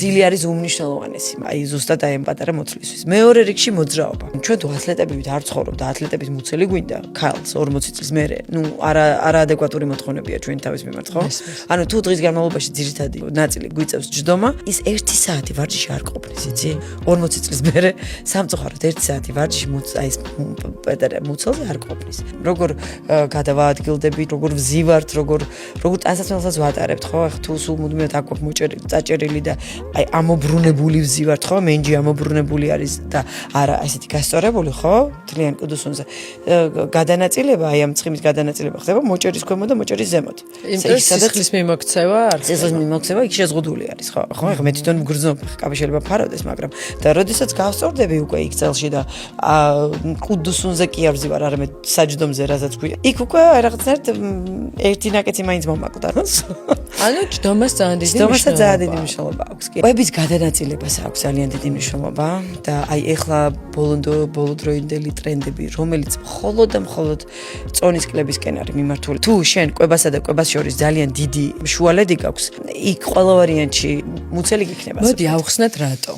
ძილი არის უმნიშვნელოვანესი, აი ზუსტად აი ამ პატარა მოცლისთვის. მეორე რიგში მოძრაობა. ჩვენ თუ ათლეტები არ ცხოვრობ და ათლეტების მუცელი გვინდა, ქალს 40 წლის მერე, არაადეკვატური მოთხოვნებია ჩვენი თავის მიმართ, ხო? ანუ თუ დღის განმავლობაში ძირითადი ნაწილი გვიწევს ჯდომა, ის 1 საათი ვარჯიში არ ყოფნის, იცი? 40 წლის მერე სამწუხაროდ 1 საათი ვარჯიში აი ეს პატარა მუცელზე არ ყოფნის. როგორ გადავაადგილდებით, როგორ ვზივართ, როგორ ტანსაცმელსაც ვატარებთ, ხო? ახლა თუ სულ მუდმივად აქ გვაქვს მოჭერილი, წაჭერილი და აი ამობრუნებული ვზივართ, ხო? მენჯი ამობრუნებული არის და არა ესეთი გასწორებული, ხო? თლიან კუდუსუნზე. გადანაწილება, აი ამ ცხიმის გადანაწილება ხდება მოჭერის ქვემოთ და მოჭერის ზემოთ. იმდროს სისხლის მიმოქცევა არ სისხლის მიმოქცევა იქ შეზღუდული არის, ხო? ახლა მე თვითონ ვგრძნობ, კაბი შეიძლება ფარავდეს, მაგრამ და როდესაც გავსწორდები უკვე იქ წელში და კუდუსუნზე კი არ ვზივარ, არამედ საჯდომზე, რასაც ქვია. იქ უკვე რაღაცნაირად ერთი ნაკეთი მაინც მომაკვდა. ანუ ჯდომას ძალიან დიდი ჯდომასაც ძალიან დიდი მნიშვნელობა აქვს. ყვების გადანაწილებას აქვს ძალიან დიდი მნიშვნელობა და აი ეხლა ბოლოდროინდელი ტრენდები, რომელიც მხოლოდ და მხოლოდ წონის კლებისკენ არის მიმართული. თუ შენ ყვებასა და ყვებას შორის ძალიან დიდი შუალედი გაქვს, იქ ყველა ვარიანტში მუცელი გიქნება. მოდი ავხსნათ რატო.